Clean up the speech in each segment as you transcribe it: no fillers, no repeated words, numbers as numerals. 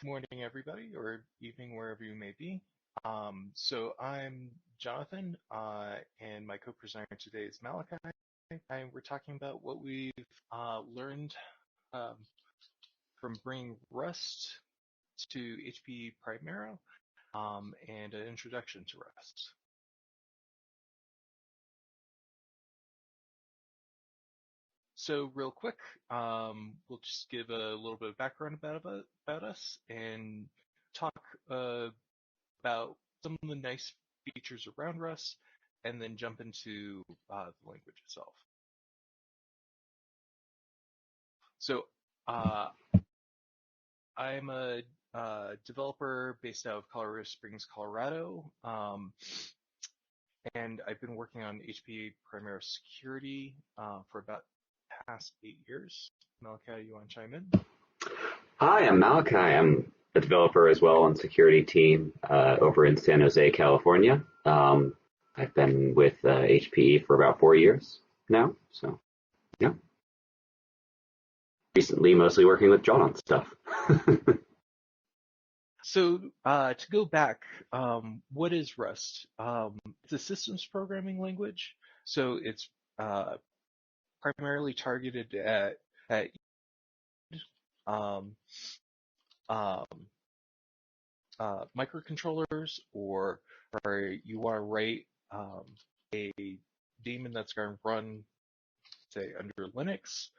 Morning, everybody, or evening, wherever you may be. So I'm Jonathan, and my co-presenter today is Malachi, and we're talking about what we've learned um, from bringing Rust to HP Primero, and an introduction to Rust. So real quick, we'll just give a little bit of background about us and talk about some of the nice features around Rust, and then jump into the language itself. So I'm a developer based out of Colorado Springs, Colorado, and I've been working on HP Primero Security for about the past 8 years. Malachi, you want to chime in? Hi, I'm Malachi. I'm a developer as well on security team over in San Jose, California. I've been with HPE for about 4 years now, so yeah. Recently, mostly working with John on stuff. So to go back, what is Rust? It's a systems programming language, so it's primarily targeted at microcontrollers, or you want to write a daemon that's going to run, say, under Linux.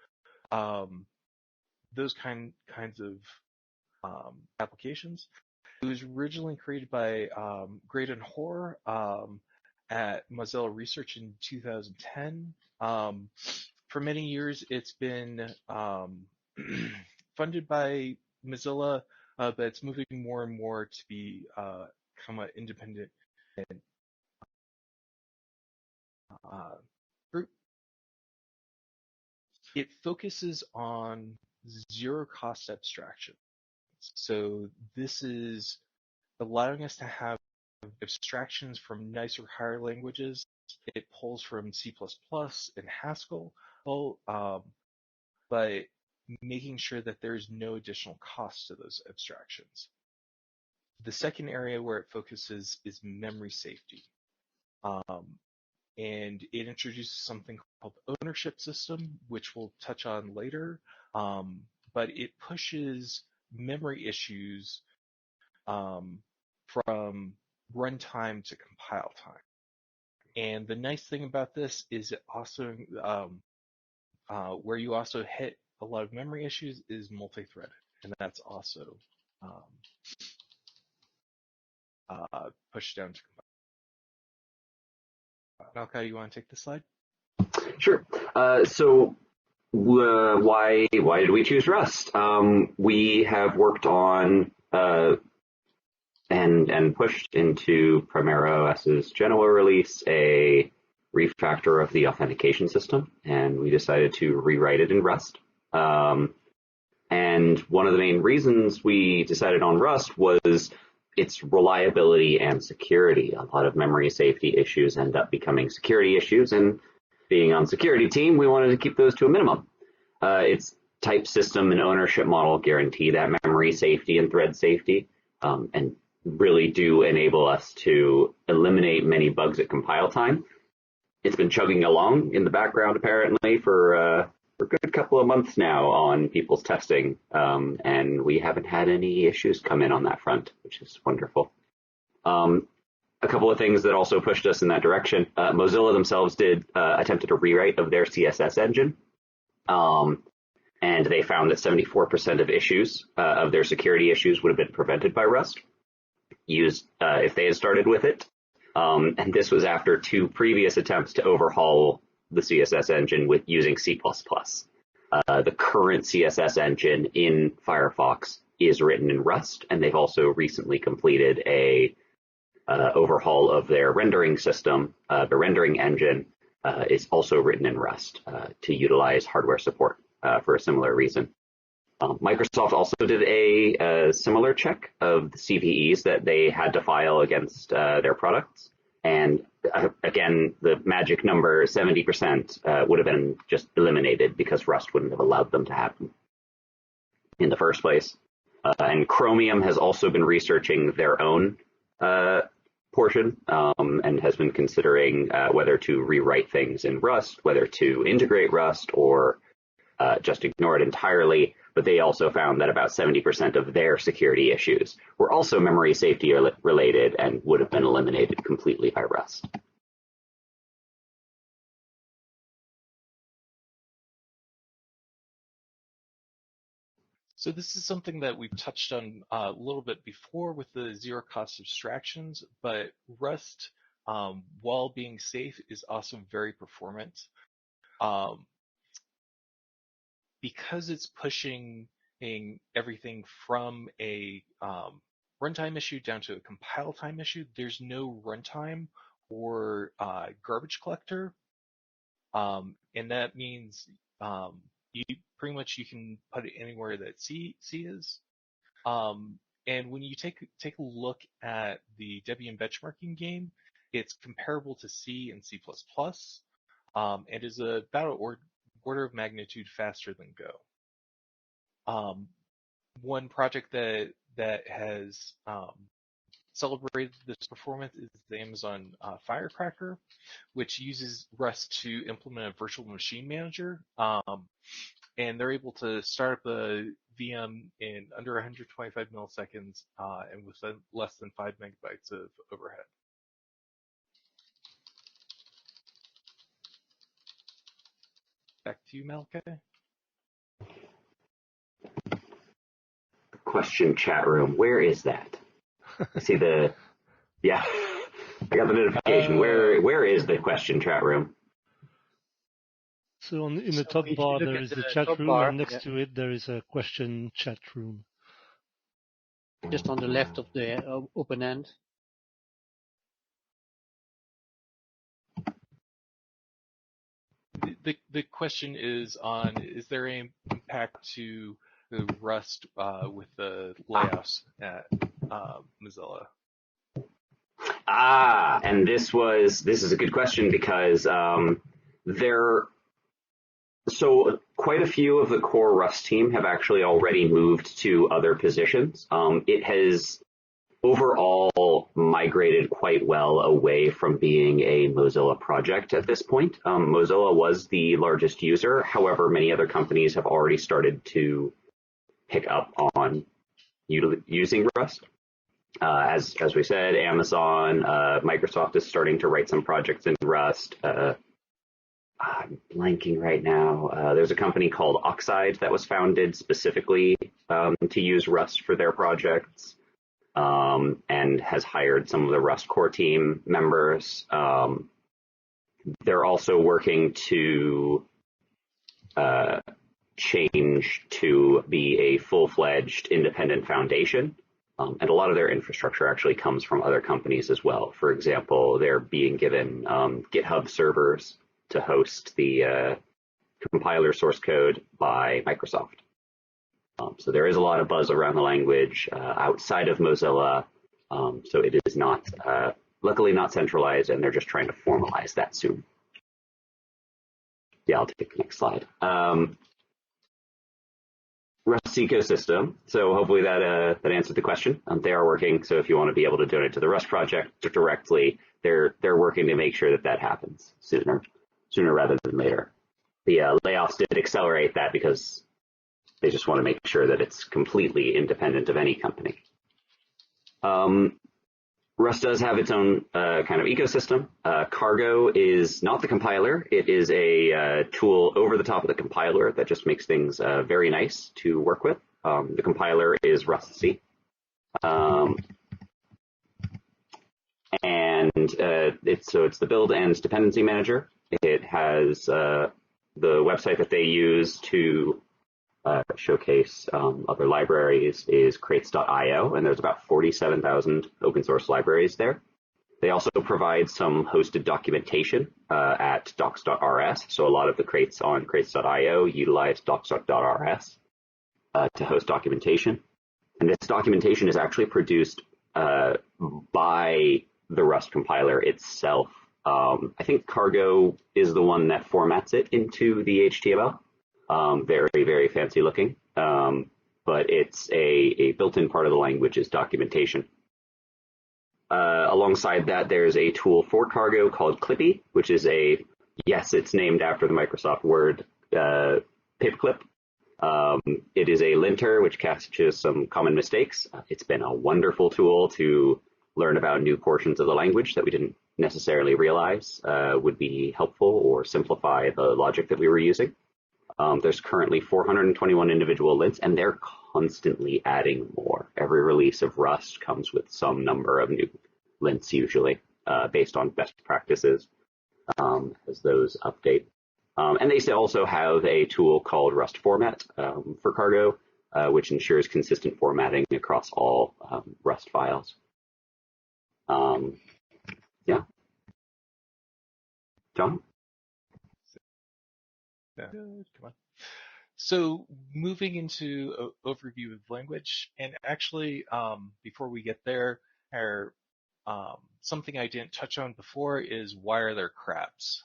Those kinds of applications. It was originally created by Graydon Hoare at Mozilla Research in 2010. For many years, it's been funded by Mozilla, but it's moving more and more to become an independent group. It focuses on zero-cost abstraction. So this is allowing us to have abstractions from nicer, higher languages. It pulls from C++ and Haskell, but making sure that there's no additional cost to those abstractions. The second area where it focuses is memory safety. And it introduces something called ownership system, which we'll touch on later, but it pushes memory issues from runtime to compile time. And the nice thing about this is it also, where you also hit a lot of memory issues, is multi-threaded, and that's also pushed down to compile. Malachi, you want to take this slide? Sure. So why did we choose Rust? We have worked on and pushed into Primero OS's Genoa release a refactor of the authentication system, and we decided to rewrite it in Rust. And one of the main reasons we decided on Rust was its reliability and security. A lot of memory safety issues end up becoming security issues, and being on security team, we wanted to keep those to a minimum. Its type system and ownership model guarantee that memory safety and thread safety, and really do enable us to eliminate many bugs at compile time. It's been chugging along in the background apparently for a good couple of months now on people's testing, and we haven't had any issues come in on that front, which is wonderful. A couple of things that also pushed us in that direction. Mozilla themselves attempted a rewrite of their CSS engine, and they found that 74% of issues, of their security issues, would have been prevented by Rust, if they had started with it. And this was after 2 previous attempts to overhaul the CSS engine with using C++. The current CSS engine in Firefox is written in Rust, and they've also recently completed a overhaul of their rendering system. The rendering engine is also written in Rust to utilize hardware support for a similar reason. Microsoft also did a similar check of the CVEs that they had to file against their products. And again, the magic number 70% would have been just eliminated because Rust wouldn't have allowed them to happen in the first place. And Chromium has also been researching their own portion and has been considering whether to rewrite things in Rust, whether to integrate Rust, or just ignore it entirely. But they also found that about 70% of their security issues were also memory safety related and would have been eliminated completely by Rust. So this is something that we've touched on a little bit before with the zero cost abstractions, but Rust, while being safe, is also very performant. Because it's pushing everything from a runtime issue down to a compile time issue, there's no runtime or garbage collector. And that means you pretty much you can put it anywhere that C is. And when you take a look at the Debian benchmarking game, it's comparable to C and C++, and is about an order of magnitude faster than Go. One project that has celebrated this performance is the Amazon Firecracker, which uses Rust to implement a virtual machine manager. And they're able to start up a VM in under 125 milliseconds and with less than 5 megabytes of overhead. Back to you, Malachi. Question chat room. Where is that? I see yeah, I got the notification. Where is the question chat room? So in the top bar, there is the chat room, and next to it, there is a question chat room. Just on the left of the open end. The question is on, is there any impact to the Rust with the layoffs at Mozilla? And this is a good question because so quite a few of the core Rust team have actually already moved to other positions. It has overall migrated quite well away from being a Mozilla project at this point. Mozilla was the largest user. However, many other companies have already started to pick up on using Rust. As we said, Amazon, Microsoft is starting to write some projects in Rust. I'm blanking right now. There's a company called Oxide that was founded specifically to use Rust for their projects, and has hired some of the Rust core team members. They're also working to change to be a full-fledged independent foundation. And a lot of their infrastructure actually comes from other companies as well. For example, they're being given GitHub servers to host the compiler source code by Microsoft. So there is a lot of buzz around the language outside of Mozilla. So it is not, luckily not centralized, and they're just trying to formalize that soon. Yeah, I'll take the next slide. Rust ecosystem. So hopefully that answered the question. They are working. So if you want to be able to donate to the Rust project directly, they're working to make sure that happens sooner rather than later. The layoffs did accelerate that because they just want to make sure that it's completely independent of any company. Rust does have its own kind of ecosystem. Cargo is not the compiler. It is a tool over the top of the compiler that just makes things very nice to work with. The compiler is Rust-C. And it's the build and dependency manager. It has the website that they use to showcase other libraries is crates.io, and there's about 47,000 open source libraries there. They also provide some hosted documentation at docs.rs, so a lot of the crates on crates.io utilize docs.rs to host documentation. And this documentation is actually produced by the Rust compiler itself. I think Cargo is the one that formats it into the HTML. Very, very fancy looking. but it's a built-in part of the language is documentation. Alongside that, there's a tool for Cargo called Clippy, which is yes, it's named after the Microsoft Word paperclip. It is a linter which catches some common mistakes. It's been a wonderful tool to learn about new portions of the language that we didn't necessarily realize would be helpful or simplify the logic that we were using. There's currently 421 individual lints, and they're constantly adding more. Every release of Rust comes with some number of new lints, usually based on best practices as those update. And they also have a tool called Rust Format for Cargo, which ensures consistent formatting across all Rust files. Yeah. John? Yeah. Good. Come on. So moving into an overview of language, and actually, before we get there, something I didn't touch on before is why are there crabs?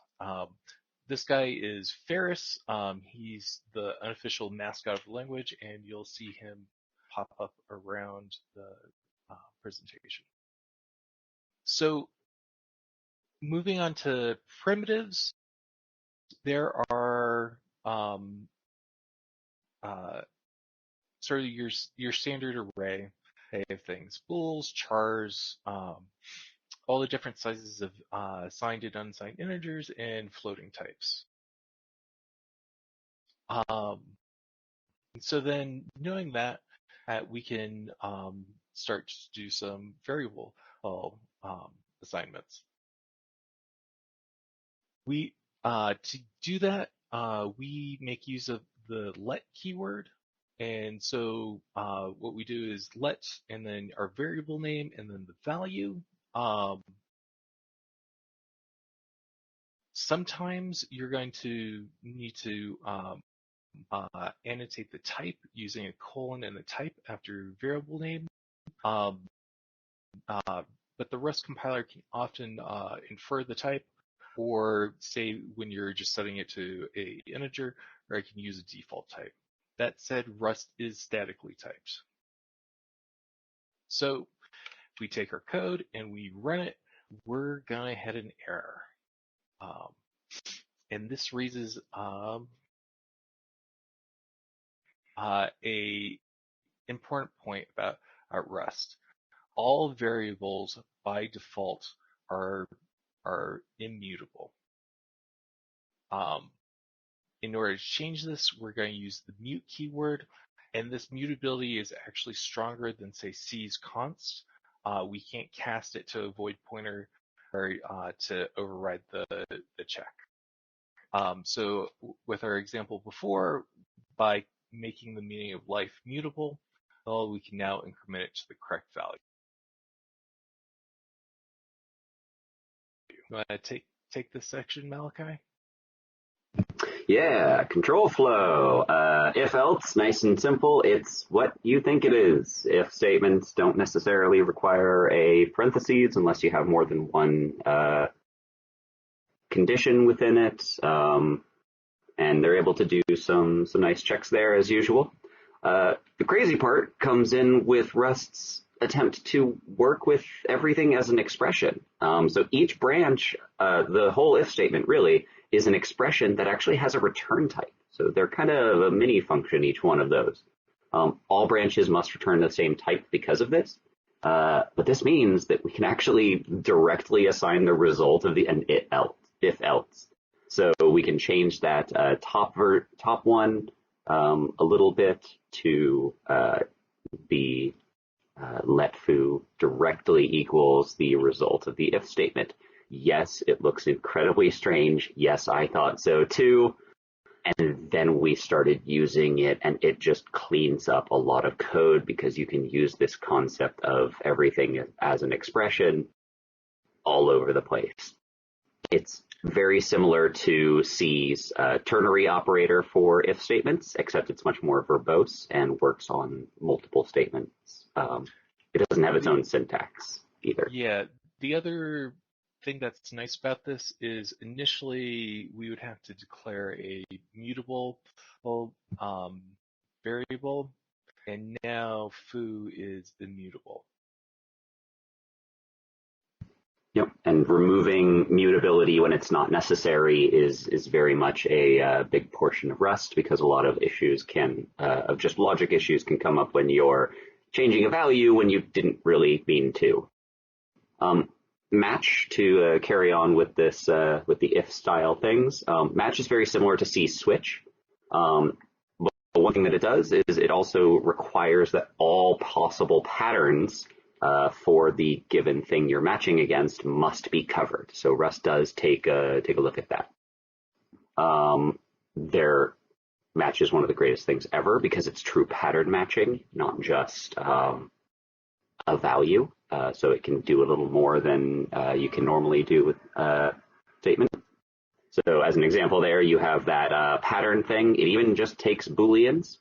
This guy is Ferris. He's the unofficial mascot of the language, and you'll see him pop up around the presentation. So moving on to primitives, there are sort of your standard array of things: bools, chars, all the different sizes of signed and unsigned integers, and floating types. So then, knowing that, we can start to do some variable assignments. To do that, we make use of the let keyword. And so what we do is let, and then our variable name, and then the value. Sometimes you're going to need to annotate the type using a colon and the type after your variable name. But the Rust compiler can often infer the type, or say when you're just setting it to a integer, or I can use a default type. That said, Rust is statically typed. So if we take our code and we run it, we're gonna hit an error. And this raises a important point about Rust. All variables by default are immutable. In order to change this, we're going to use the mute keyword, and this mutability is actually stronger than, say, C's const. We can't cast it to a void pointer or to override the check. So with our example before, by making the meaning of life mutable, well, we can now increment it to the correct value. You want to take this section, Malachi? Yeah, control flow. If else, nice and simple. It's what you think it is. If statements don't necessarily require a parentheses unless you have more than one condition within it, and they're able to do some nice checks there as usual. The crazy part comes in with Rust's attempt to work with everything as an expression. So each branch, the whole if statement really, is an expression that actually has a return type. So they're kind of a mini function, each one of those. All branches must return the same type because of this. But this means that we can actually directly assign the result of the if else. So we can change that top one a little bit to be let foo directly equals the result of the if statement. Yes, it looks incredibly strange. Yes, I thought so too. And then we started using it, and it just cleans up a lot of code because you can use this concept of everything as an expression all over the place. It's very similar to C's ternary operator for if statements, except it's much more verbose and works on multiple statements. It doesn't have its own syntax either. Yeah, the other thing that's nice about this is initially we would have to declare a mutable variable, and now foo is immutable. Yep, and removing mutability when it's not necessary is very much a big portion of Rust, because a lot of issues of just logic issues can come up when you're changing a value when you didn't really mean to. Match, to carry on with this with the if style things. Match is very similar to C switch. But one thing that it does is it also requires that all possible patterns for the given thing you're matching against must be covered. So Rust does take a look at that. Their match is one of the greatest things ever because it's true pattern matching, not just a value. So it can do a little more than you can normally do with statement. So as an example there, you have that pattern thing. It even just takes booleans.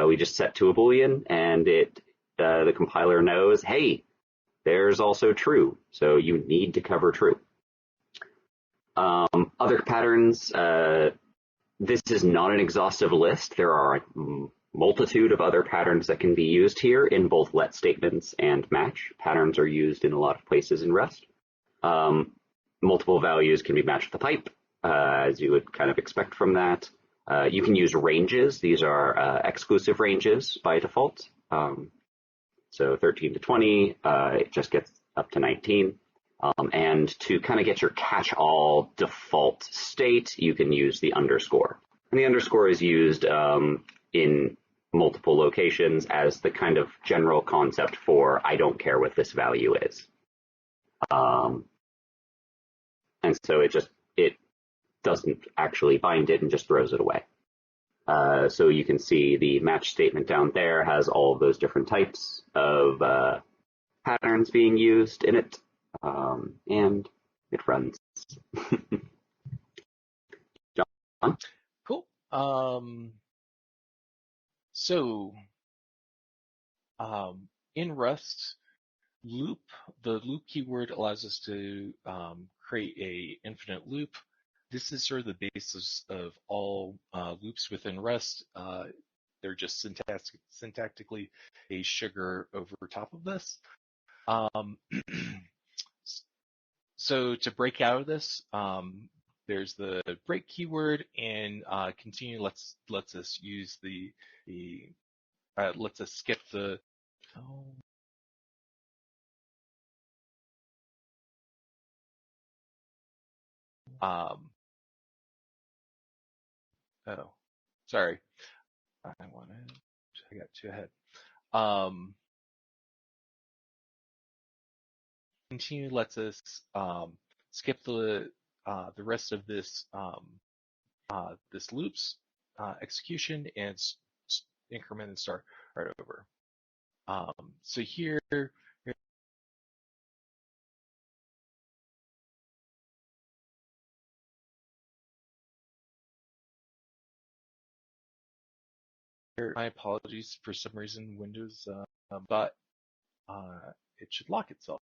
We just set to a boolean, and the compiler knows, hey, there's also true. So you need to cover true. Other patterns, this is not an exhaustive list. There are a multitude of other patterns that can be used here in both let statements and match. Patterns are used in a lot of places in Rust. Multiple values can be matched with a pipe, as you would kind of expect from that. You can use ranges. These are exclusive ranges by default. So 13 to 20, it just gets up to 19. And to kind of get your catch-all default state, you can use the underscore. And the underscore is used in multiple locations as the kind of general concept for I don't care what this value is. And so it doesn't actually bind it and just throws it away. So you can see the match statement down there has all of those different types of patterns being used in it, and it runs. John? Cool. So in Rust, the loop keyword allows us to create a infinite loop. This is sort of the basis of all loops within Rust. They're just syntactically a sugar over top of this. So to break out of this, there's the break keyword, and continue lets us use lets us skip the. Oh, sorry. I got too ahead. Continue lets us skip the rest of this this loop's execution and increment and start right over. So here. My apologies, for some reason Windows but it should lock itself.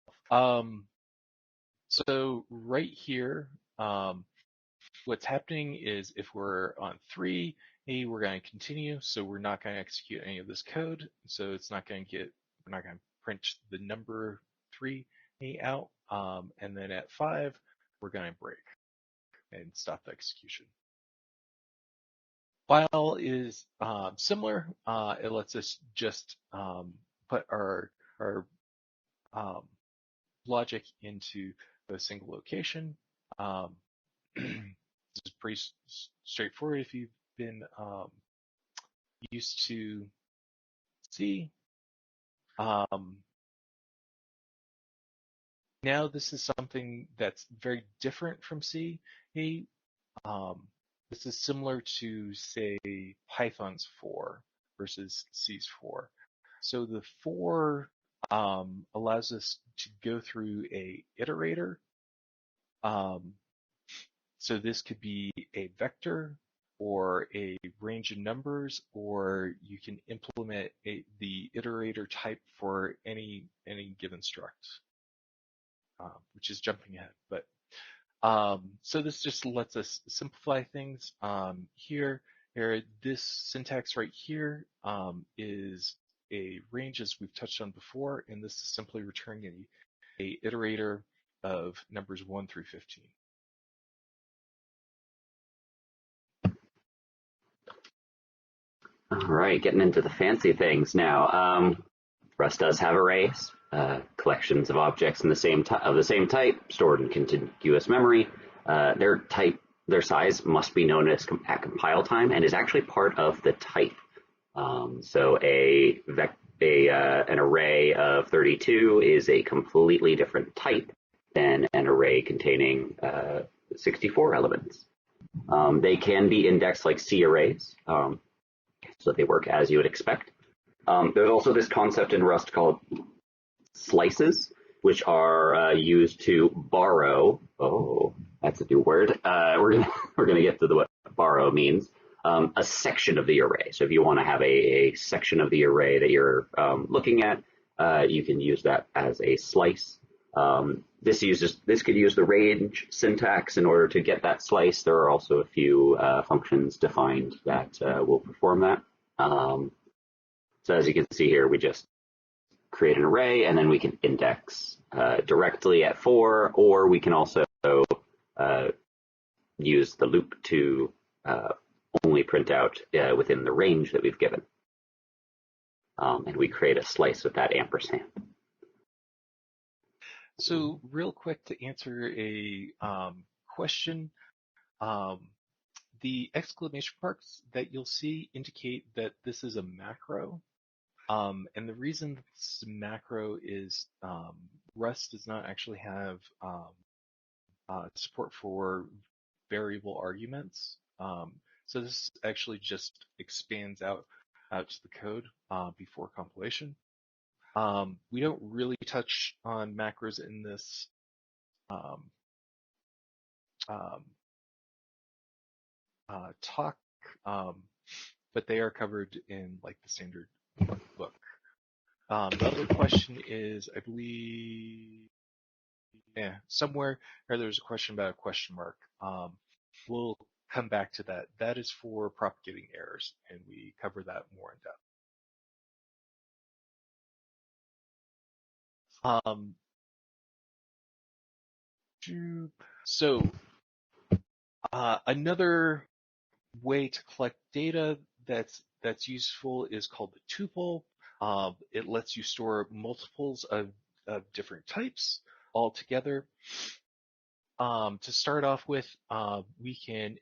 So right here, what's happening is if we're on 3, we're going to continue, so we're not going to execute any of this code. So it's not going to we're not going to print the number 3 out. And then at 5, we're going to break and stop the execution. While is similar, it lets us just put our logic into a single location. This is pretty straightforward if you've been used to C. Now this is something that's very different from C. This is similar to, say, Python's for versus C's for. So the for allows us to go through a iterator. So this could be a vector or a range of numbers, or you can implement the iterator type for any given struct, which is jumping ahead. But so this just lets us simplify things. Here, this syntax right here is a range as we've touched on before, and this is simply returning a iterator of numbers 1 through 15. All right, getting into the fancy things now. Rust does have arrays, collections of objects in the same type, stored in contiguous memory. Their size must be known at compile time and is actually part of the type. So an array of 32 is a completely different type than an array containing 64 elements. They can be indexed like C arrays, so they work as you would expect. There's also this concept in Rust called slices, which are used to borrow. Oh, that's a new word. We're gonna get to what borrow means. A section of the array. So if you want to have a section of the array that you're looking at, you can use that as a slice. This could use the range syntax in order to get that slice. There are also a few functions defined that will perform that. So as you can see here, we just create an array and then we can index directly at 4, or we can also use the loop to only print out within the range that we've given. And we create a slice with that ampersand. So real quick to answer a question, the exclamation marks that you'll see indicate that this is a macro. And the reason this macro is Rust does not actually have support for variable arguments. So this actually just expands out to the code before compilation. We don't really touch on macros in this talk, but they are covered in like the standard book. The other question is, I believe, somewhere there's a question about a question mark. We'll come back to that. That is for propagating errors, and we cover that more in depth. So another way to collect data that's useful is called the tuple. It lets you store multiples of different types all together. To start off with, we can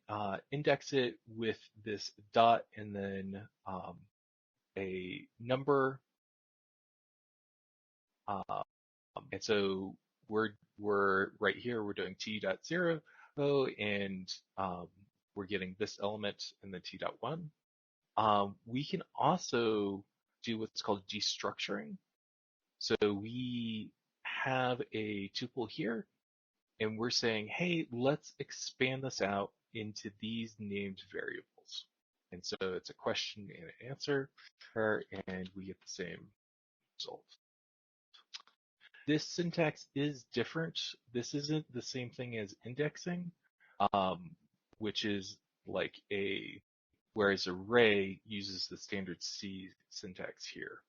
index it with this dot and then a number. And so we're right here, we're doing t.0, and we're getting this element and then t.1. We can also do what's called destructuring. So we have a tuple here, and we're saying, hey, let's expand this out into these named variables. And so it's a question and an answer, and we get the same result. This syntax is different. This isn't the same thing as indexing, which is like whereas array uses the standard C syntax here.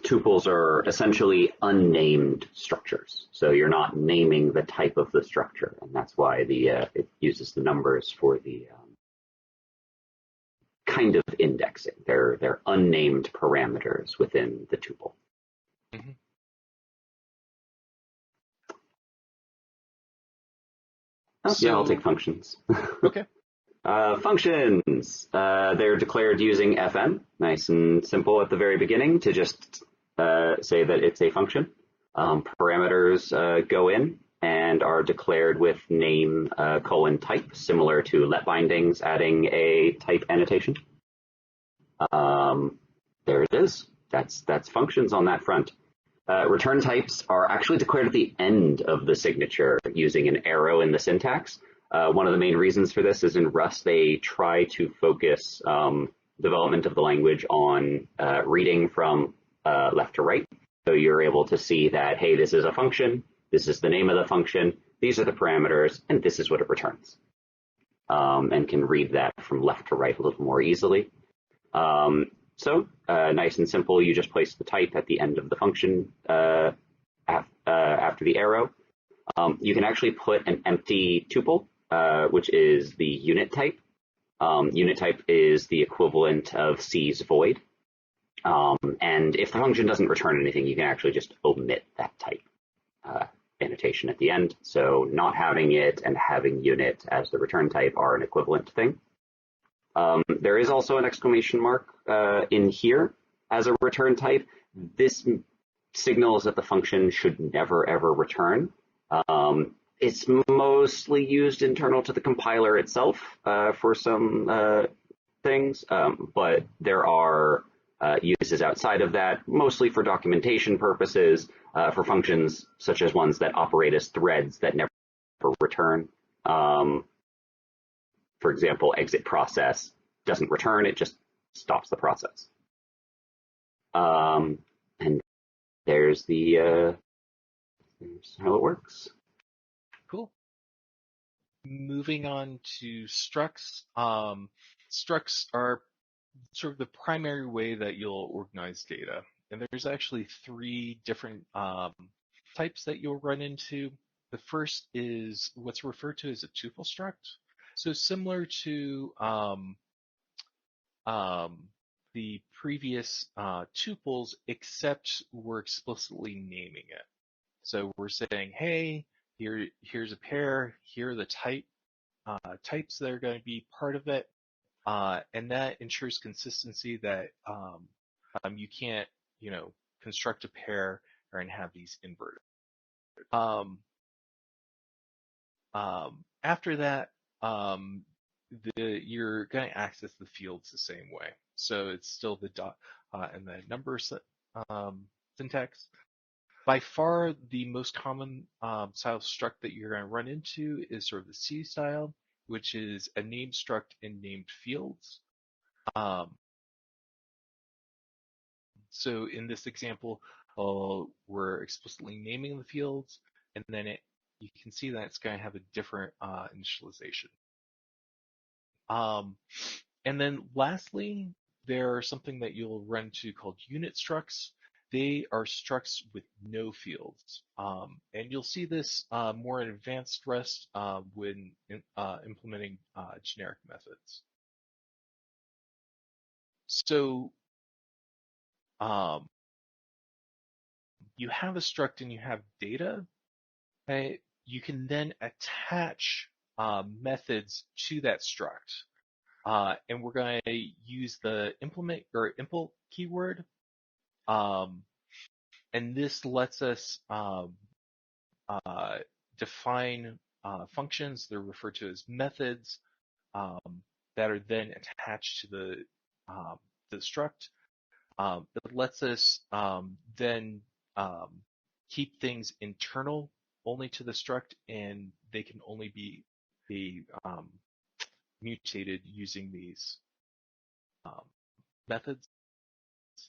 Tuples are essentially unnamed structures. So you're not naming the type of the structure, and that's why it uses the numbers for the kind of indexing. They're unnamed parameters within the tuple. Mm-hmm. Yeah, I'll take functions. Okay. Functions, they're declared using fn, nice and simple at the very beginning to just say that it's a function. Parameters go in and are declared with name : type, similar to let bindings, adding a type annotation. There it is. That's functions on that front. Return types are actually declared at the end of the signature using an arrow in the syntax. One of the main reasons for this is in Rust, they try to focus development of the language on reading from left to right. So you're able to see that, hey, this is a function, this is the name of the function, these are the parameters, and this is what it returns. And can read that from left to right a little more easily. so. Nice and simple. You just place the type at the end of the function after the arrow. You can actually put an empty tuple, which is the unit type. Unit type is the equivalent of C's void. And if the function doesn't return anything, you can actually just omit that type annotation at the end. So not having it and having unit as the return type are an equivalent thing. There is also an exclamation mark in here as a return type. This signals that the function should never ever return. It's mostly used internal to the compiler itself for some things, but there are uses outside of that, mostly for documentation purposes, for functions such as ones that operate as threads that never return. For example, exit process doesn't return, it just stops the process. And there's here's how it works. Cool. Moving on to structs. Structs are sort of the primary way that you'll organize data. And there's actually three different types that you'll run into. The first is what's referred to as a tuple struct. So similar to the previous tuples, except we're explicitly naming it. So we're saying, hey, here's a pair, here are the types that are going to be part of it, and that ensures consistency that you can't, construct a pair and have these inverted. After that, you're going to access the fields the same way. So it's still the dot and the number syntax. By far, the most common style struct that you're going to run into is sort of the C style, which is a named struct in named fields. So in this example, we're explicitly naming the fields, and then you can see that it's going to have a different initialization. And then lastly, there's something that you'll run into called unit structs. They are structs with no fields. And you'll see this more in advanced Rust when implementing generic methods. So you have a struct and you have data. Okay? You can then attach methods to that struct. And we're going to use the implement or impl keyword. And this lets us define functions. They're referred to as methods that are then attached to the struct. It lets us then keep things internal only to the struct, and they can only be mutated using these methods.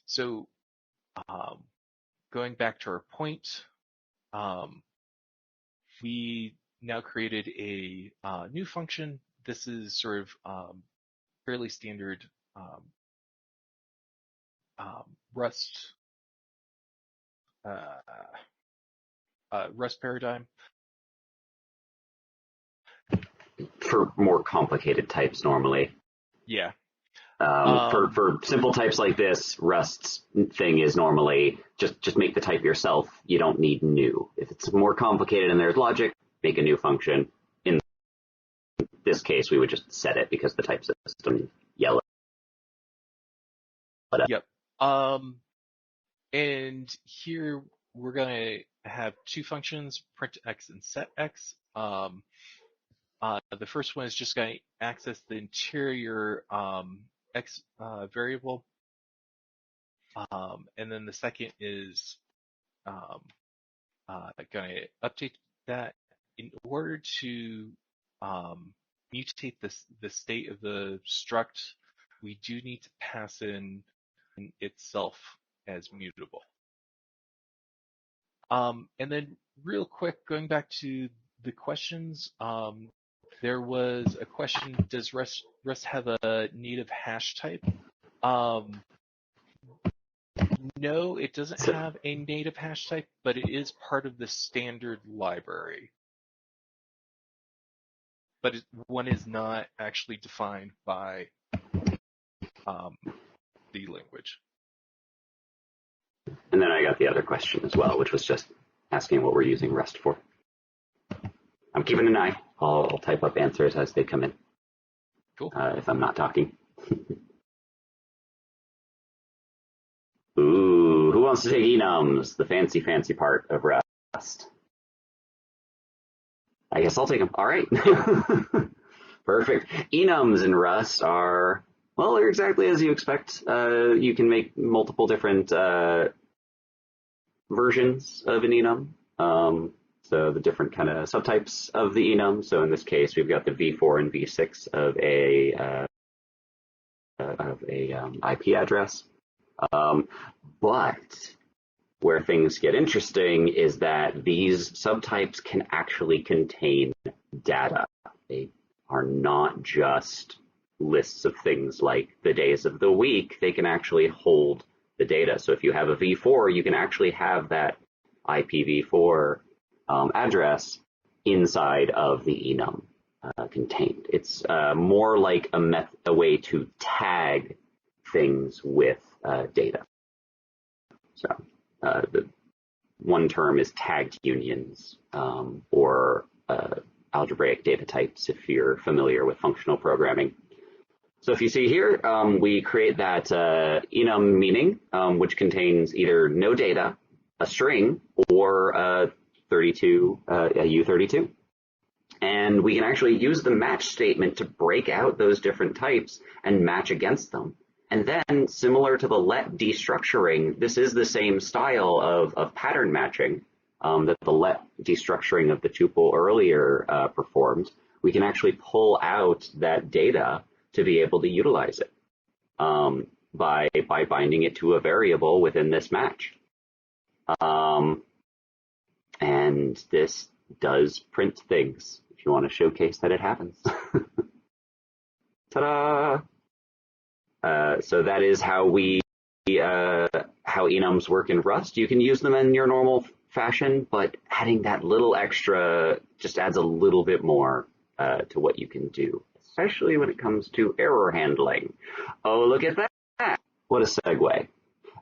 So going back to our point, we now created a new function. This is sort of fairly standard Rust paradigm. For more complicated types normally. Yeah. For simple types like this, Rust's thing is normally just make the type yourself. You don't need new. If it's more complicated and there's logic, make a new function. In this case, we would just set it because the type system yellow. Yep. And here we're going to have two functions, printx and setx. The first one is just going to access the interior x variable, and then the second is going to update that. In order to mutate the state of the struct, we do need to pass in itself as mutable. And then real quick, going back to the questions, there was a question, does Rust have a native hash type? No, it doesn't So, have a native hash type, but it is part of the standard library. But one is not actually defined by the language. and then I got the other question as well, which was just asking what we're using Rust for. I'm keeping an eye. I'll type up answers as they come in. Cool. If I'm not talking. Ooh, who wants to take enums, the fancy part of Rust? I guess I'll take them. All right. Perfect. Enums in Rust are, well, they're exactly as you expect. You can make multiple different versions of an enum. So the different kind of subtypes of the enum. So in this case, we've got the v4 and v6 of a IP address. But where things get interesting is that these subtypes can actually contain data. They are not just lists of things like the days of the week. They can actually hold the data. So if you have a v4, you can actually have that IPv4 address inside of the enum contained. It's more like a way to tag things with data. So the one term is tagged unions or algebraic data types if you're familiar with functional programming. So if you see here, we create that enum meaning, which contains either no data, a string, or a U32. And we can actually use the match statement to break out those different types and match against them. And then, similar to the let destructuring, this is the same style of pattern matching that the let destructuring of the tuple earlier performed. We can actually pull out that data to be able to utilize it by binding it to a variable within this match. And this does print things if you want to showcase that it happens. Ta-da! So that is how how enums work in Rust. You can use them in your normal fashion, but adding that little extra just adds a little bit more to what you can do, especially when it comes to error handling. Oh, look at that! What a segue.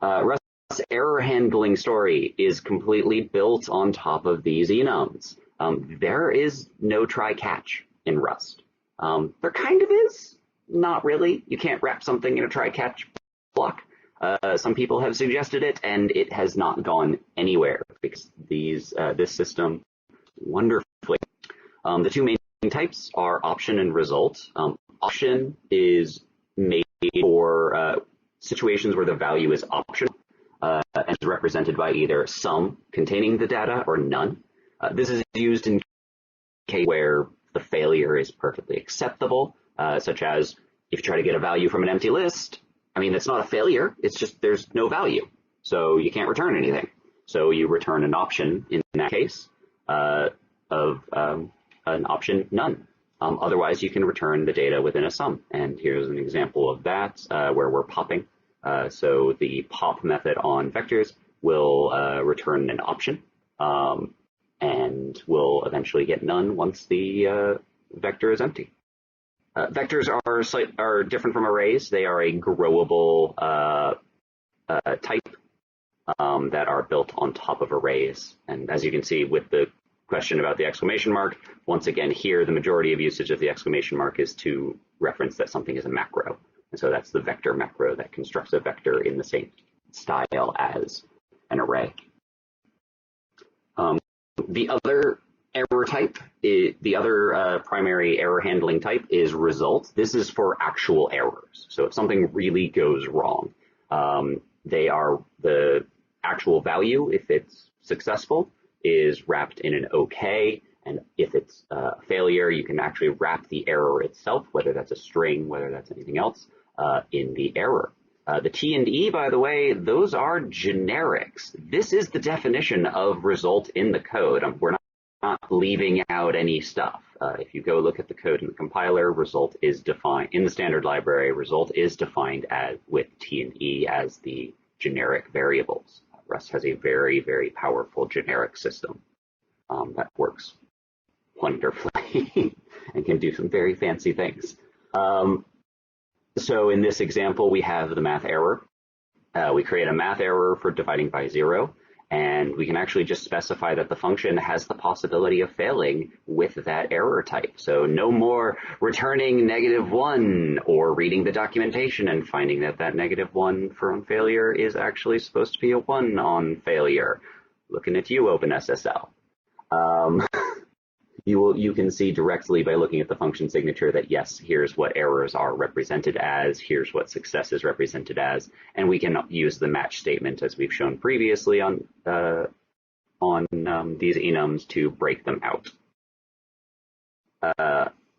Rust's error handling story is completely built on top of these enums. There is no try-catch in Rust. There kind of is. Not really. You can't wrap something in a try-catch block. Some people have suggested it, and it has not gone anywhere because this system wonderfully. The two main types are option and result. Option is made for situations where the value is optional and is represented by either some containing the data or none. This is used in case where the failure is perfectly acceptable. Such as if you try to get a value from an empty list, I mean, it's not a failure. It's just there's no value. So you can't return anything. So you return an option in that case of an option none. Otherwise, you can return the data within a sum. And here's an example of that where we're popping. So the pop method on vectors will return an option and will eventually get none once the vector is empty. Vectors are different from arrays. They are a growable type that are built on top of arrays. And as you can see with the question about the exclamation mark, once again here the majority of usage of the exclamation mark is to reference that something is a macro. And so that's the vector macro that constructs a vector in the same style as an array. The other error type, the other primary error handling type is result. This is for actual errors. So if something really goes wrong, they are the actual value, if it's successful, is wrapped in an OK. And if it's a failure, you can actually wrap the error itself, whether that's a string, whether that's anything else, in the error. The T and E, by the way, those are generics. This is the definition of result in the code. We're not leaving out any stuff. If you go look at the code in the compiler, result is defined in the standard library. Result is defined as with T and E as the generic variables. Rust has a very, very powerful generic system that works wonderfully and can do some very fancy things. So in this example, we have the math error. We create a math error for dividing by 0, and we can actually just specify that the function has the possibility of failing with that error type. So no more returning -1 or reading the documentation and finding that that -1 from failure is actually supposed to be a 1 on failure. Looking at you, OpenSSL. You can see directly by looking at the function signature that yes, here's what errors are represented as, here's what success is represented as, and we can use the match statement as we've shown previously on these enums to break them out.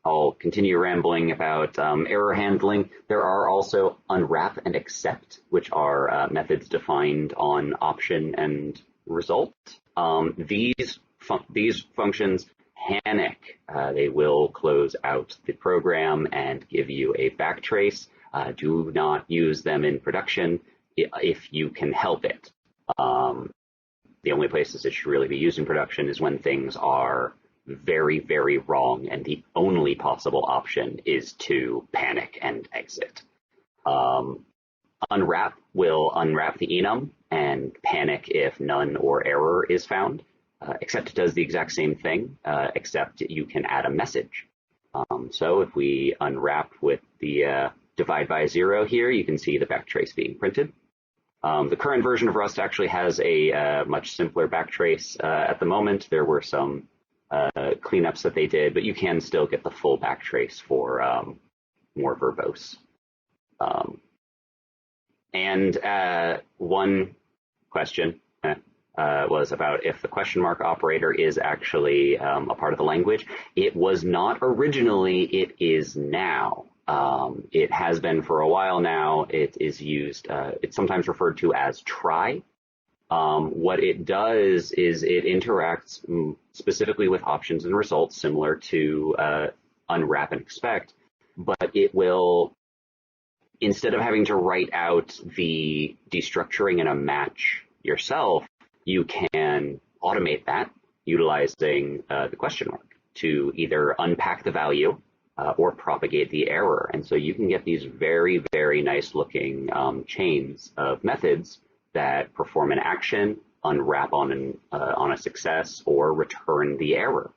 I'll continue rambling about error handling. There are also unwrap and accept, which are methods defined on option and result. These functions panic. They will close out the program and give you a backtrace. Do not use them in production if you can help it. The only places it should really be used in production is when things are very, very wrong and the only possible option is to panic and exit. Unwrap will unwrap the enum and panic if none or error is found. Accept does the exact same thing, except you can add a message. So if we unwrap with the divide by 0 here, you can see the backtrace being printed. The current version of Rust actually has a much simpler backtrace at the moment. There were some cleanups that they did, but you can still get the full backtrace for more verbose. And one question was about if the question mark operator is actually a part of the language. It was not originally, it is now. It has been for a while now. It is used, it's sometimes referred to as try. What it does is it interacts specifically with options and results similar to unwrap and expect, but it will, instead of having to write out the destructuring in a match yourself, you can automate that utilizing the question mark to either unpack the value or propagate the error. And so you can get these very, very nice looking chains of methods that perform an action, unwrap on a success, or return the error.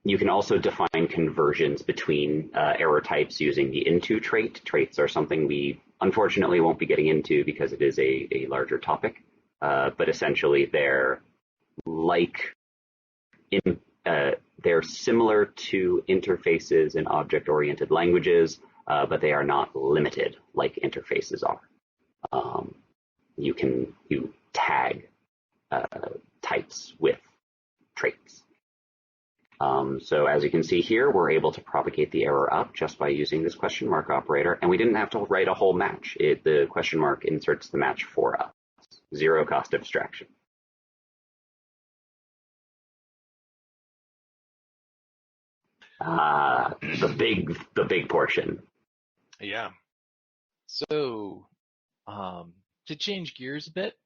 You can also define conversions between error types using the into trait. Traits are something we unfortunately won't be getting into because it is a larger topic. But essentially they're they're similar to interfaces in object-oriented languages, but they are not limited like interfaces are. You tag types with traits. So as you can see here, we're able to propagate the error up just by using this question mark operator, and we didn't have to write a whole match. The question mark inserts the match for us. Zero cost abstraction. The big portion. Yeah. So, to change gears a bit,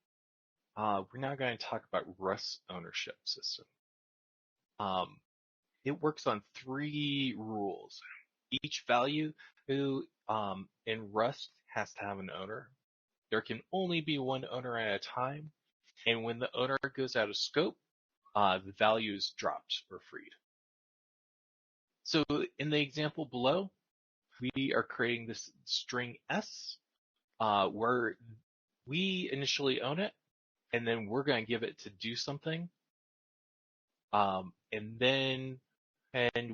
we're now going to talk about Rust's ownership system. It works on 3 rules. Each value in Rust has to have an owner. There can only be one owner at a time, and when the owner goes out of scope, the value is dropped or freed. So in the example below, we are creating this string S, where we initially own it, and then we're going to give it to do something, and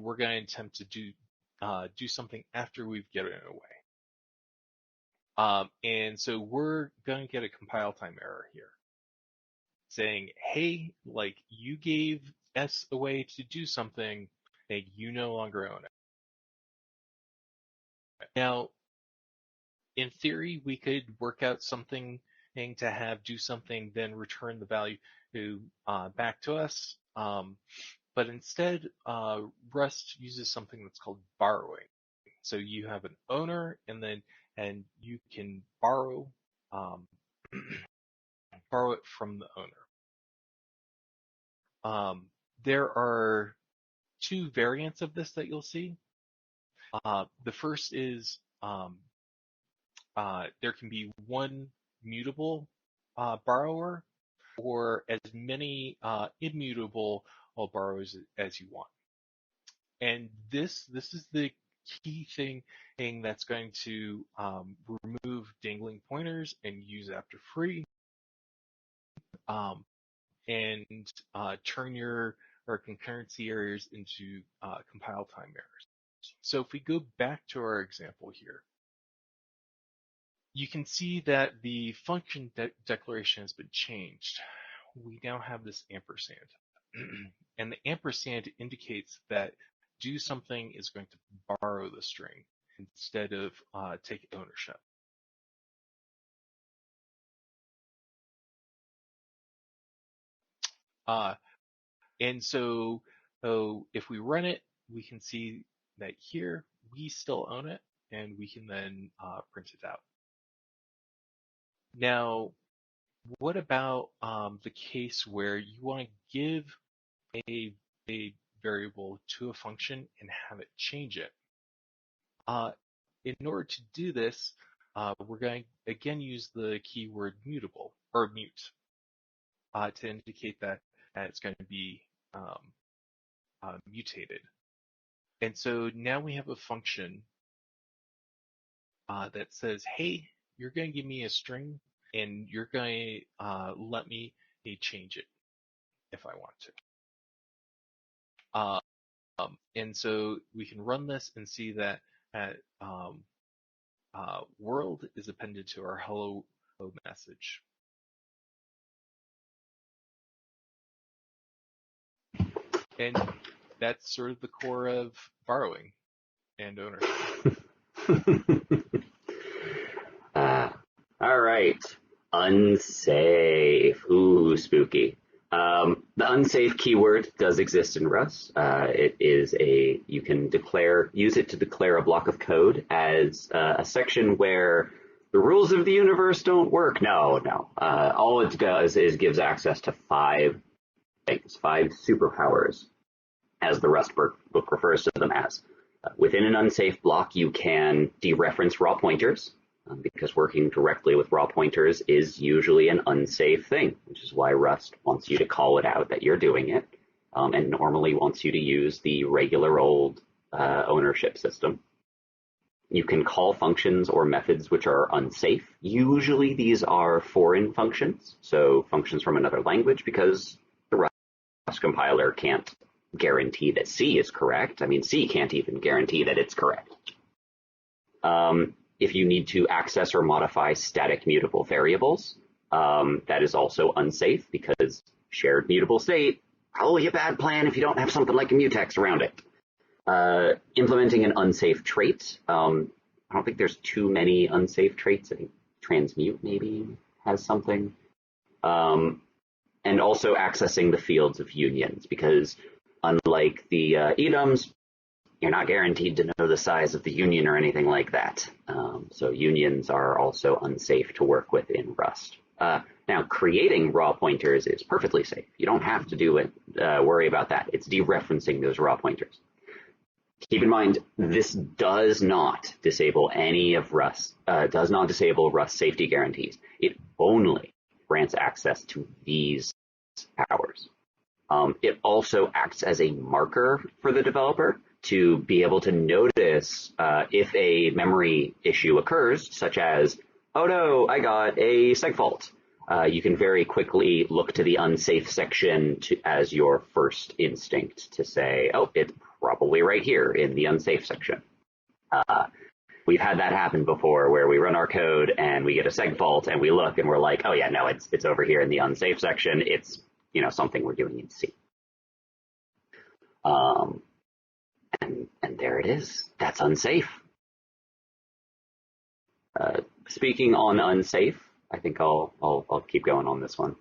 we're going to attempt to do something after we've given it away. And so we're going to get a compile time error here saying, hey, like you gave S away to do something and you no longer own it. Now, in theory, we could work out something to have do something, then return the value back to us. But instead, Rust uses something that's called borrowing. So you have an owner, and you can borrow borrow it from the owner. There are two variants of this that you'll see. The first is there can be one mutable borrower or as many immutable borrowers as you want. And this is the key thing that's going to remove dangling pointers and use after free, and turn your concurrency errors into compile time errors. So if we go back to our example here, you can see that the function declaration has been changed. We now have this ampersand. And the ampersand indicates that do something is going to borrow the string instead of take ownership. And so if we run it, we can see that here we still own it, and we can then print it out. Now, what about the case where you want to give a variable to a function and have it change it? In order to do this, we're going to again use the keyword mutable or mute to indicate that it's going to be mutated. And so now we have a function that says, hey, you're going to give me a string, and you're going to let me change it if I want to. And so we can run this and see that world is appended to our hello message. And that's sort of the core of borrowing and ownership. All right. Unsafe. Ooh, spooky. The unsafe keyword does exist in Rust. It is you can use it to declare a block of code as a section where the rules of the universe don't work. No. All it does is gives access to 5 things, 5 superpowers, as the Rust book refers to them as. Within an unsafe block, you can dereference raw pointers, because working directly with raw pointers is usually an unsafe thing, which is why Rust wants you to call it out that you're doing it, and normally wants you to use the regular old ownership system. You can call functions or methods which are unsafe. Usually these are foreign functions, so functions from another language, because the Rust compiler can't guarantee that C is correct. I mean, C can't even guarantee that it's correct. If you need to access or modify static mutable variables, that is also unsafe, because shared mutable state, probably a bad plan if you don't have something like a mutex around it. Implementing an unsafe trait. I don't think there's too many unsafe traits. I think transmute maybe has something. And also accessing the fields of unions, because unlike the enums, you're not guaranteed to know the size of the union or anything like that. So unions are also unsafe to work with in Rust. Now, creating raw pointers is perfectly safe. You don't have to do it, worry about that. It's dereferencing those raw pointers. Keep in mind, this does not disable any of Rust, does not disable Rust safety guarantees. It only grants access to these powers. It also acts as a marker for the developer to be able to notice if a memory issue occurs, such as, oh no, I got a seg fault. You can very quickly look to the unsafe section as your first instinct to say, oh, it's probably right here in the unsafe section. We've had that happen before, where we run our code and we get a seg fault and we look and we're like, oh yeah, no, it's over here in the unsafe section. It's, something we're doing in C. And there it is. That's unsafe. Speaking on unsafe, I think I'll keep going on this one.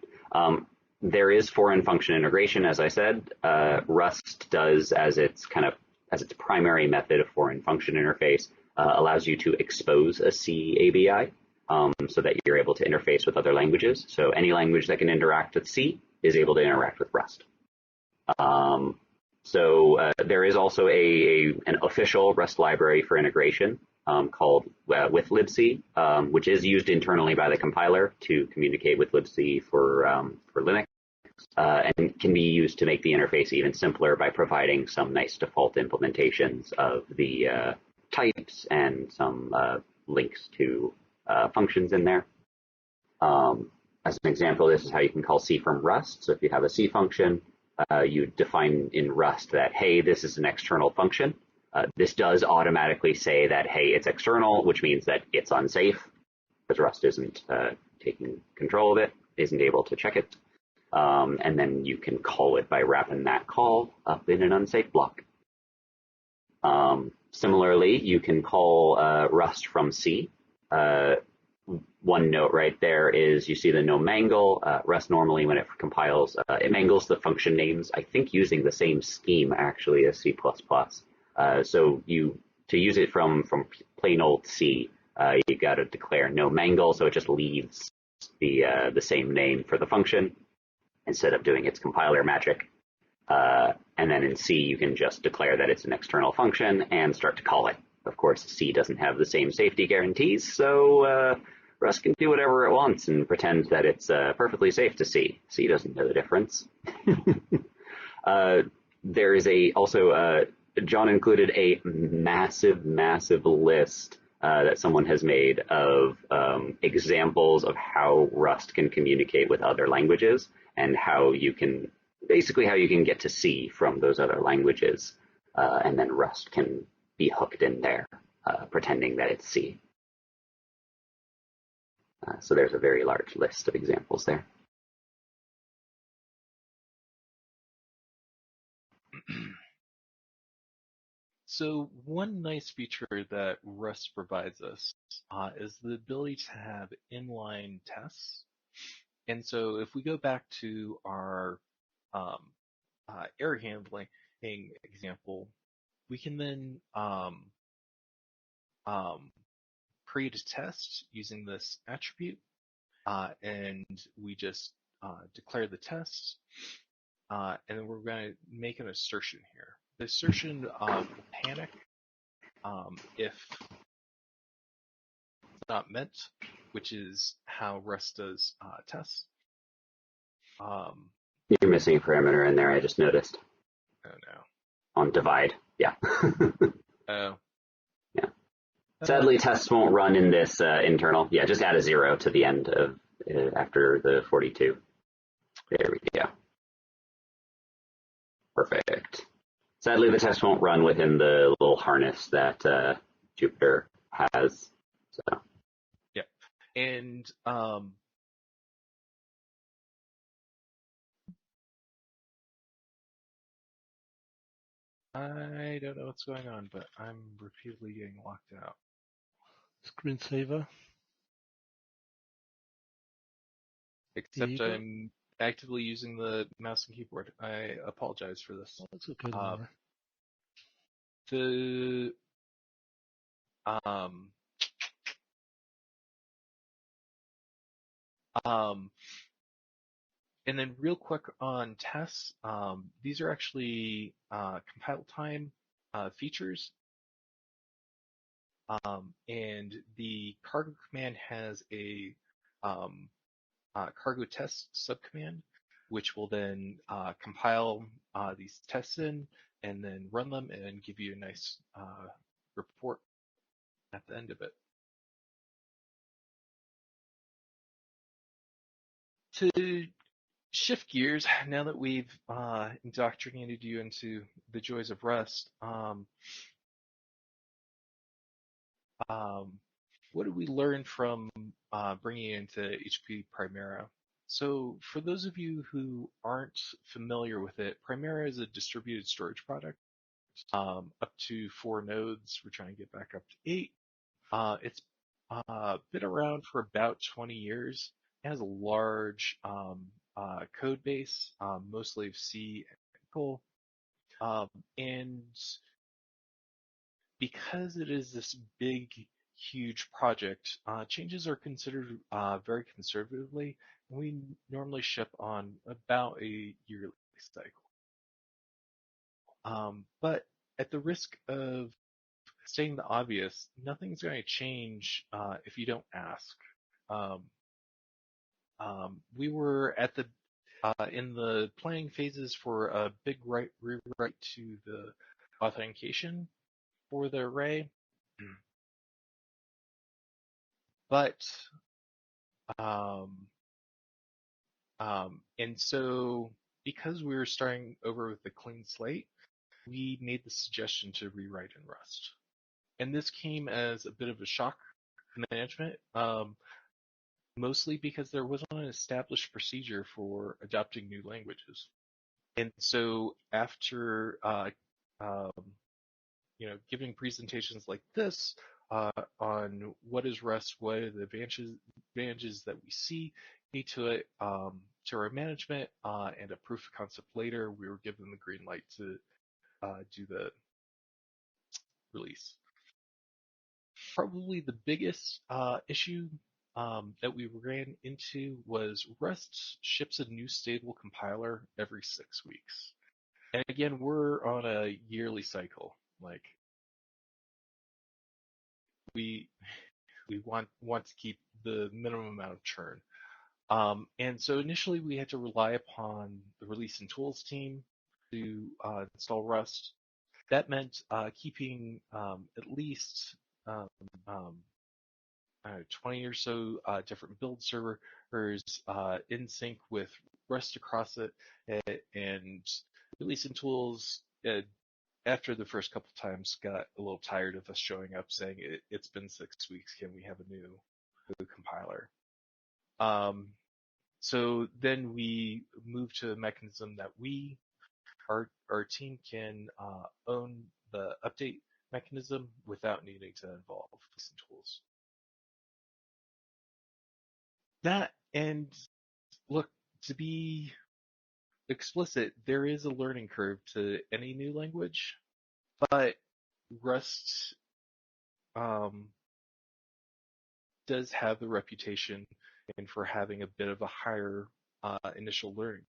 There is foreign function integration, as I said. Rust does as its kind of as its primary method of foreign function interface, allows you to expose a C ABI so that you're able to interface with other languages. So any language that can interact with C is able to interact with Rust. There is also an official Rust library for integration called with libc, which is used internally by the compiler to communicate with libc for Linux, and can be used to make the interface even simpler by providing some nice default implementations of the types and some links to functions in there. As an example, this is how you can call C from Rust. So if you have a C function, you define in Rust that, hey, this is an external function. This does automatically say that, hey, it's external, which means that it's unsafe, because Rust isn't taking control of it, isn't able to check it. And then you can call it by wrapping that call up in an unsafe block. Similarly, you can call Rust from C. One note right there is you see the no mangle. Rust normally, when it compiles, it mangles the function names, I think using the same scheme actually as C++. So to use it from plain old C, you got to declare no mangle, so it just leaves the same name for the function instead of doing its compiler magic. And then in C, you can just declare that it's an external function and start to call it. Of course, C doesn't have the same safety guarantees, so Rust can do whatever it wants and pretend that it's perfectly safe to C. C doesn't know the difference. There is also John included a massive list that someone has made of examples of how Rust can communicate with other languages and how you can get to C from those other languages, and then Rust can be hooked in there, pretending that it's C. So there's a very large list of examples there. So one nice feature that Rust provides us is the ability to have inline tests. And so if we go back to our error handling example, we can then create a test using this attribute, and we just declare the test, and then we're going to make an assertion here. The assertion will panic if it's not meant, which is how Rust does tests. You're missing a parameter in there, I just noticed. Oh no. On divide, yeah. Oh. Yeah. Sadly, tests won't run in this internal. Yeah, just add a 0 to the end of after the 42. There we go. Perfect. Sadly, the test won't run within the little harness that Jupyter has. So. Yep. And I don't know what's going on, but I'm repeatedly getting locked out. Screensaver. Except I'm actively using the mouse and keyboard. I apologize for this. Oh, that's okay. Don't worry. And then real quick on tests, these are actually compile time features. And the cargo command has a cargo test subcommand, which will then compile these tests in and then run them and give you a nice report at the end of it. To shift gears, now that we've indoctrinated you into the joys of Rust, what did we learn from bringing it into HP Primera? So for those of you who aren't familiar with it, Primera is a distributed storage product, up to 4 nodes. We're trying to get back up to 8. It's been around for about 20 years. It has a large code base, mostly of C and Perl. And because it is this big, huge project, changes are considered very conservatively. We normally ship on about a yearly cycle. But at the risk of stating the obvious, nothing's going to change if you don't ask. We were at the in the planning phases for a big rewrite to the authentication for the array, but and so because we were starting over with a clean slate, we made the suggestion to rewrite in Rust. And this came as a bit of a shock to management, mostly because there wasn't an established procedure for adopting new languages. And so after giving presentations like this on what is Rust, what are the advantages that we see to it, to our management, and a proof of concept later, we were given the green light to do the release. Probably the biggest issue that we ran into was Rust ships a new stable compiler every 6 weeks. And again, we're on a yearly cycle. Like we want to keep the minimum amount of churn. And so initially we had to rely upon the release and tools team to install Rust. That meant keeping at least 20 or so different build servers in sync with Rust across it, and release and tools after the first couple times got a little tired of us showing up saying it's been 6 weeks, can we have a new compiler? So then we moved to a mechanism that our team can own the update mechanism without needing to involve some tools. That, and look, to be explicit, there is a learning curve to any new language, but Rust does have the reputation and for having a bit of a higher initial learning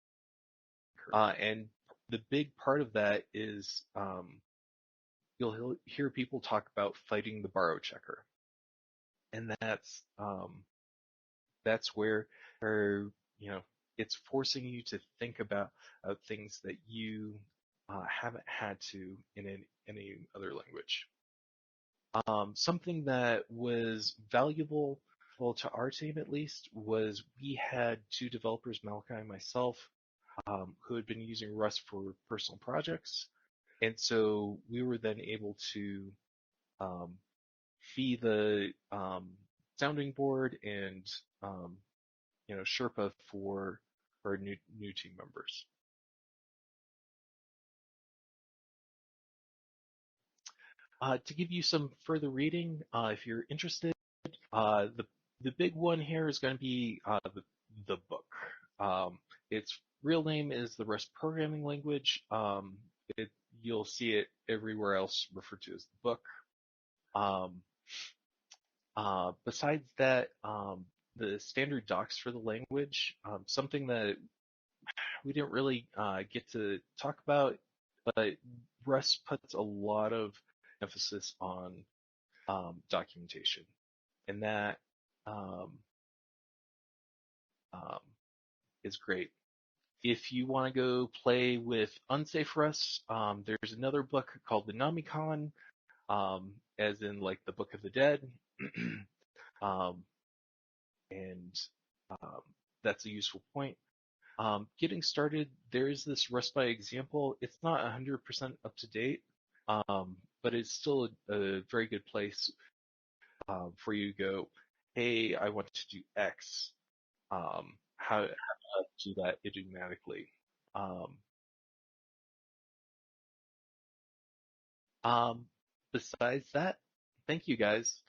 curve. And the big part of that is you'll hear people talk about fighting the borrow checker, and that's where it's forcing you to think about things that you haven't had to in any other language. Something that was valuable, well, to our team at least, was we had 2 developers, Malachi and myself, who had been using Rust for personal projects. And so we were then able to be the sounding board and Sherpa for our new team members. To give you some further reading, if you're interested, the big one here is going to be the book. Its real name is the Rust Programming Language. You'll see it everywhere else referred to as the book. Besides that, the standard docs for the language, something that we didn't really get to talk about, but Rust puts a lot of emphasis on documentation, and that is great. If you want to go play with unsafe Rust, there's another book called the Namicon, as in like the Book of the Dead, and that's a useful point. Getting started, there is this Rust by example. It's not 100% up to date, but it's still a very good place for you to go, hey, I want to do X. How to do that idiomatically. Besides that, thank you guys.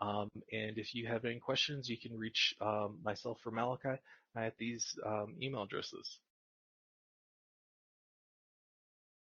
And if you have any questions, you can reach myself or Malachi at these email addresses.